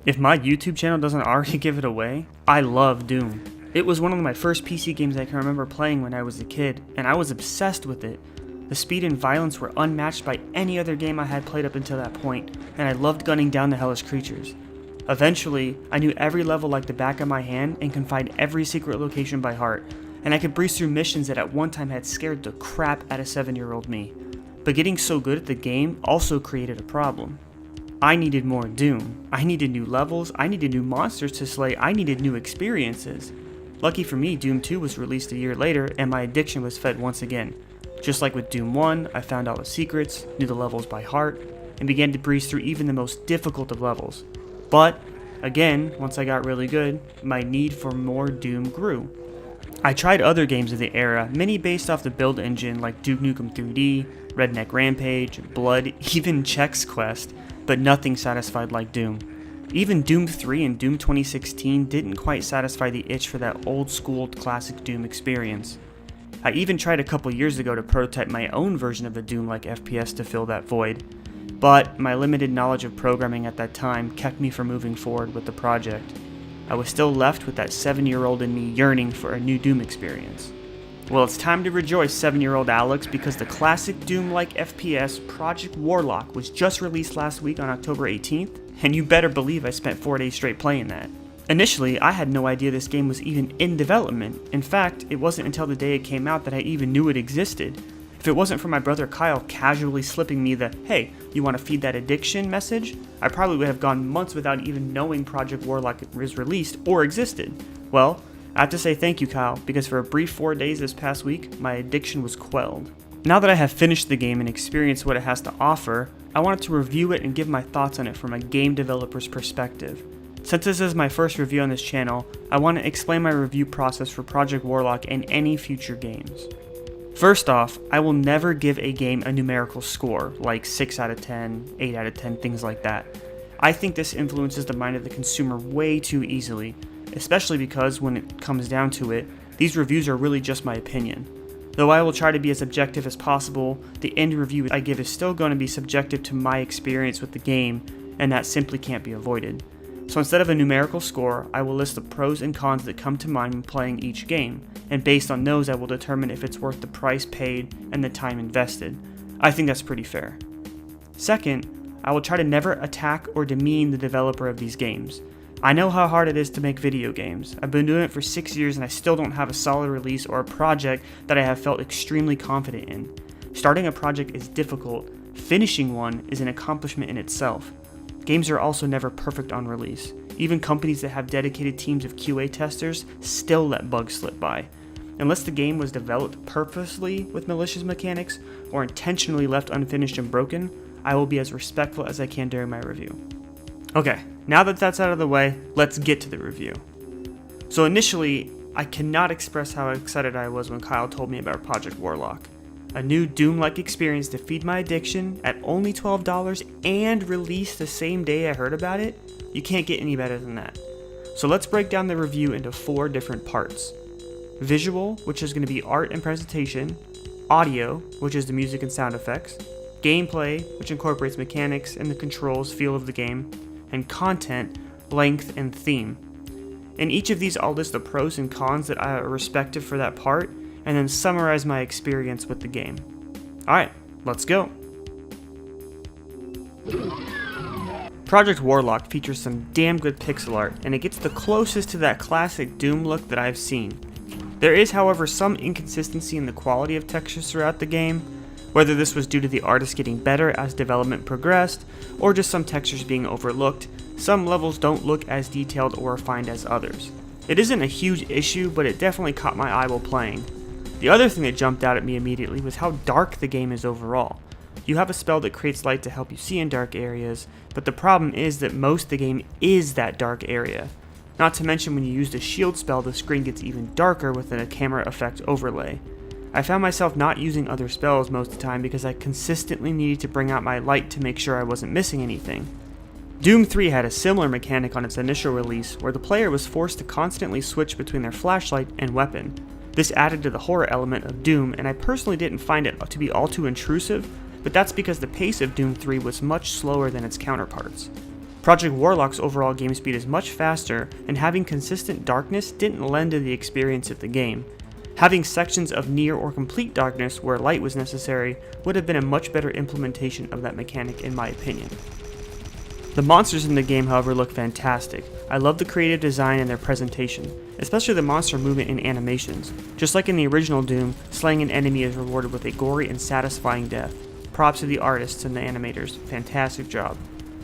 If my YouTube channel doesn't already give it away, I love Doom. It was one of my first PC games I can remember playing when I was a kid, and I was obsessed with it. The speed and violence were unmatched by any other game I had played up until that point, and I loved gunning down the hellish creatures. Eventually, I knew every level like the back of my hand and could find every secret location by heart, and I could breeze through missions that at one time had scared the crap out of 7-year-old me. But getting so good at the game also created a problem. I needed more Doom. I needed new levels, I needed new monsters to slay, I needed new experiences. Lucky for me, Doom 2 was released a year later and my addiction was fed once again. Just like with Doom 1, I found all the secrets, knew the levels by heart, and began to breeze through even the most difficult of levels. But, again, once I got really good, my need for more Doom grew. I tried other games of the era, many based off the build engine like Duke Nukem 3D, Redneck Rampage, Blood, even Chex Quest, but nothing satisfied like Doom. Even Doom 3 and Doom 2016 didn't quite satisfy the itch for that old school classic Doom experience. I even tried a couple years ago to prototype my own version of the Doom-like FPS to fill that void, but my limited knowledge of programming at that time kept me from moving forward with the project. I was still left with that 7-year-old in me yearning for a new Doom experience. Well, it's time to rejoice, 7-year-old Alex, because the classic Doom-like FPS Project Warlock was just released last week on October 18th, and you better believe I spent 4 days straight playing that. Initially, I had no idea this game was even in development. In fact, it wasn't until the day it came out that I even knew it existed. If it wasn't for my brother Kyle casually slipping me the, "Hey, you want to feed that addiction" message, I probably would have gone months without even knowing Project Warlock was released or existed. Well, I have to say thank you, Kyle, because for a brief 4 days this past week, my addiction was quelled. Now that I have finished the game and experienced what it has to offer, I wanted to review it and give my thoughts on it from a game developer's perspective. Since this is my first review on this channel, I want to explain my review process for Project Warlock and any future games. First off, I will never give a game a numerical score, like 6 out of 10, 8 out of 10, things like that. I think this influences the mind of the consumer way too easily, especially because when it comes down to it, these reviews are really just my opinion. Though I will try to be as objective as possible, the end review I give is still going to be subjective to my experience with the game, and that simply can't be avoided. So instead of a numerical score, I will list the pros and cons that come to mind when playing each game, and based on those I will determine if it's worth the price paid and the time invested. I think that's pretty fair. Second, I will try to never attack or demean the developer of these games. I know how hard it is to make video games. I've been doing it for 6 years and I still don't have a solid release or a project that I have felt extremely confident in. Starting a project is difficult, finishing one is an accomplishment in itself. Games are also never perfect on release. Even companies that have dedicated teams of QA testers still let bugs slip by. Unless the game was developed purposely with malicious mechanics or intentionally left unfinished and broken, I will be as respectful as I can during my review. Okay, now that that's out of the way, let's get to the review. So initially, I cannot express how excited I was when Kyle told me about Project Warlock. A new Doom-like experience to feed my addiction at only $12 and released the same day I heard about it? You can't get any better than that. So let's break down the review into 4 different parts. Visual, which is going to be art and presentation. Audio, which is the music and sound effects. Gameplay, which incorporates mechanics and the controls feel of the game. And content, length, and theme. In each of these, I'll list the pros and cons that are respective for that part, and then summarize my experience with the game. Alright, let's go. Project Warlock features some damn good pixel art, and it gets the closest to that classic Doom look that I've seen. There is, however, some inconsistency in the quality of textures throughout the game, whether this was due to the artist getting better as development progressed, or just some textures being overlooked. Some levels don't look as detailed or refined as others. It isn't a huge issue, but it definitely caught my eye while playing. The other thing that jumped out at me immediately was how dark the game is overall. You have a spell that creates light to help you see in dark areas, but the problem is that most of the game is that dark area. Not to mention when you use the shield spell, the screen gets even darker with a camera effect overlay. I found myself not using other spells most of the time because I consistently needed to bring out my light to make sure I wasn't missing anything. Doom 3 had a similar mechanic on its initial release where the player was forced to constantly switch between their flashlight and weapon. This added to the horror element of Doom, and I personally didn't find it to be all too intrusive, but that's because the pace of Doom 3 was much slower than its counterparts. Project Warlock's overall game speed is much faster, and having consistent darkness didn't lend to the experience of the game. Having sections of near or complete darkness where light was necessary would have been a much better implementation of that mechanic in my opinion. The monsters in the game, however, look fantastic. I love the creative design and their presentation, especially the monster movement and animations. Just like in the original Doom, slaying an enemy is rewarded with a gory and satisfying death. Props to the artists and the animators, fantastic job.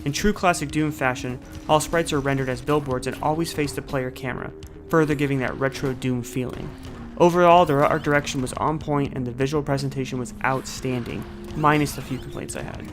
In true classic Doom fashion, all sprites are rendered as billboards and always face the player camera, further giving that retro Doom feeling. Overall, the art direction was on point and the visual presentation was outstanding, minus the few complaints I had.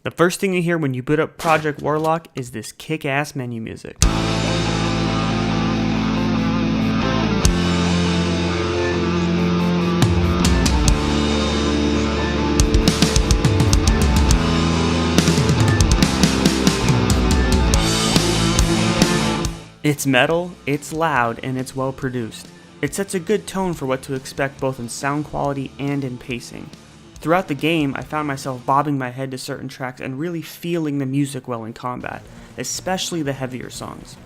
The first thing you hear when you boot up Project Warlock is this kick-ass menu music. It's metal, it's loud, and it's well produced. It sets a good tone for what to expect both in sound quality and in pacing. Throughout the game, I found myself bobbing my head to certain tracks and really feeling the music well in combat, especially the heavier songs.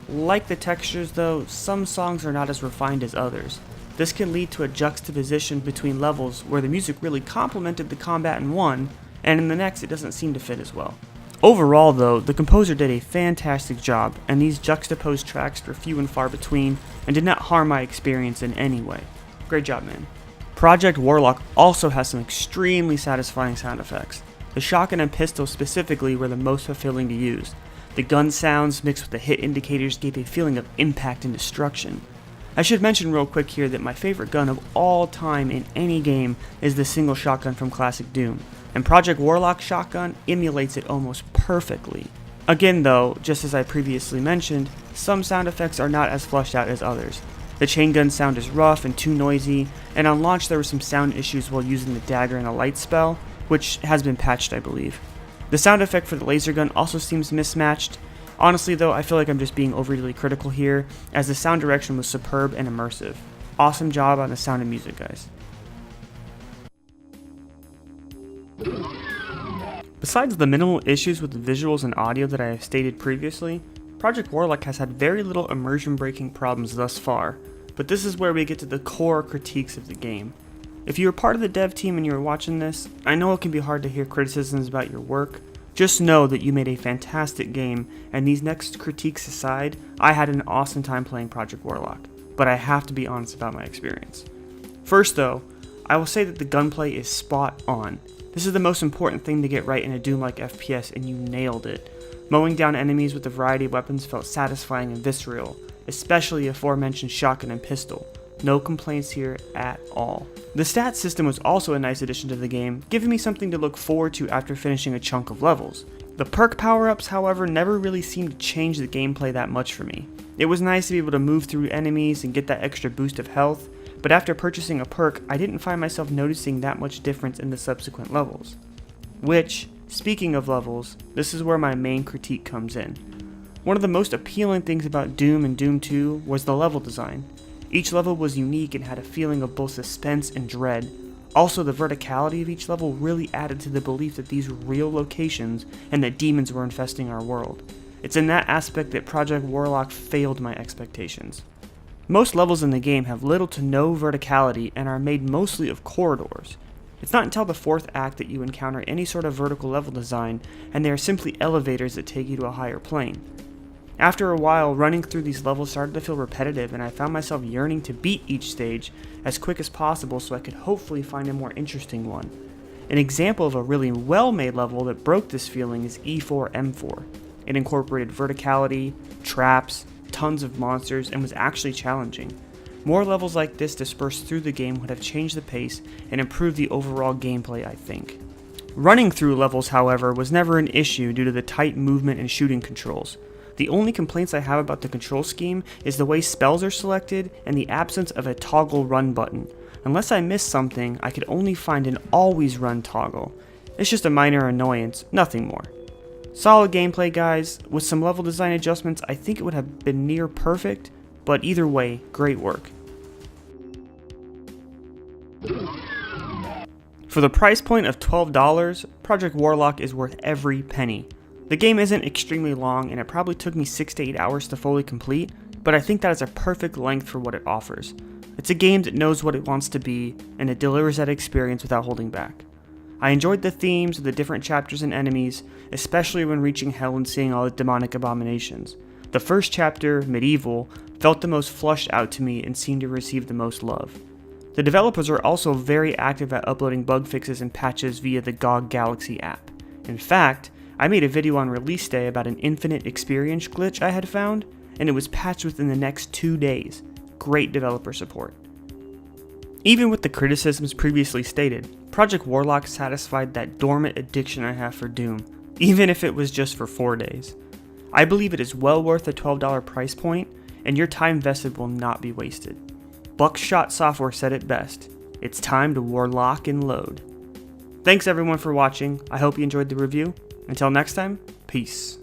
Like the textures though, some songs are not as refined as others. This can lead to a juxtaposition between levels where the music really complemented the combat in one, and in the next it doesn't seem to fit as well. Overall though, the composer did a fantastic job, and these juxtaposed tracks were few and far between, and did not harm my experience in any way. Great job, man. Project Warlock also has some extremely satisfying sound effects. The shotgun and pistol specifically were the most fulfilling to use. The gun sounds mixed with the hit indicators gave a feeling of impact and destruction. I should mention real quick here that my favorite gun of all time in any game is the single shotgun from classic Doom, and Project Warlock's shotgun emulates it almost perfectly. Again though, just as I previously mentioned, some sound effects are not as fleshed out as others. The chain gun sound is rough and too noisy, and on launch there were some sound issues while using the dagger and a light spell, which has been patched I believe. The sound effect for the laser gun also seems mismatched. Honestly though, I feel like I'm just being overly critical here, as the sound direction was superb and immersive. Awesome job on the sound and music, guys. Besides the minimal issues with the visuals and audio that I have stated previously, Project Warlock has had very little immersion breaking problems thus far, but this is where we get to the core critiques of the game. If you are part of the dev team and you are watching this, I know it can be hard to hear criticisms about your work. Just know that you made a fantastic game, and these next critiques aside, I had an awesome time playing Project Warlock, but I have to be honest about my experience. First though, I will say that the gunplay is spot on. This is the most important thing to get right in a Doom-like FPS, and you nailed it. Mowing down enemies with a variety of weapons felt satisfying and visceral, especially the aforementioned shotgun and pistol. No complaints here at all. The stat system was also a nice addition to the game, giving me something to look forward to after finishing a chunk of levels. The perk power-ups, however, never really seemed to change the gameplay that much for me. It was nice to be able to move through enemies and get that extra boost of health, but after purchasing a perk, I didn't find myself noticing that much difference in the subsequent levels. Which, speaking of levels, this is where my main critique comes in. One of the most appealing things about Doom and Doom 2 was the level design. Each level was unique and had a feeling of both suspense and dread. Also, the verticality of each level really added to the belief that these were real locations and that demons were infesting our world. It's in that aspect that Project Warlock failed my expectations. Most levels in the game have little to no verticality and are made mostly of corridors. It's not until the fourth act that you encounter any sort of vertical level design, and they are simply elevators that take you to a higher plane. After a while, running through these levels started to feel repetitive, and I found myself yearning to beat each stage as quick as possible so I could hopefully find a more interesting one. An example of a really well-made level that broke this feeling is E4M4. It incorporated verticality, traps, tons of monsters, and was actually challenging. More levels like this dispersed through the game would have changed the pace and improved the overall gameplay, I think. Running through levels, however, was never an issue due to the tight movement and shooting controls. The only complaints I have about the control scheme is the way spells are selected and the absence of a toggle run button. Unless I missed something, I could only find an always run toggle. It's just a minor annoyance, nothing more. Solid gameplay, guys. With some level design adjustments, I think it would have been near perfect, but either way, great work. For the price point of $12, Project Warlock is worth every penny. The game isn't extremely long, and it probably took me 6 to 8 hours to fully complete, but I think that is a perfect length for what it offers. It's a game that knows what it wants to be, and it delivers that experience without holding back. I enjoyed the themes of the different chapters and enemies, especially when reaching hell and seeing all the demonic abominations. The first chapter, Medieval, felt the most flushed out to me and seemed to receive the most love. The developers are also very active at uploading bug fixes and patches via the GOG Galaxy app. In fact, I made a video on release day about an infinite experience glitch I had found, and it was patched within the next 2 days. Great developer support. Even with the criticisms previously stated, Project Warlock satisfied that dormant addiction I have for Doom, even if it was just for 4 days. I believe it is well worth the $12 price point, and your time invested will not be wasted. Buckshot Software said it best: it's time to warlock and load. Thanks everyone for watching. I hope you enjoyed the review. Until next time, peace.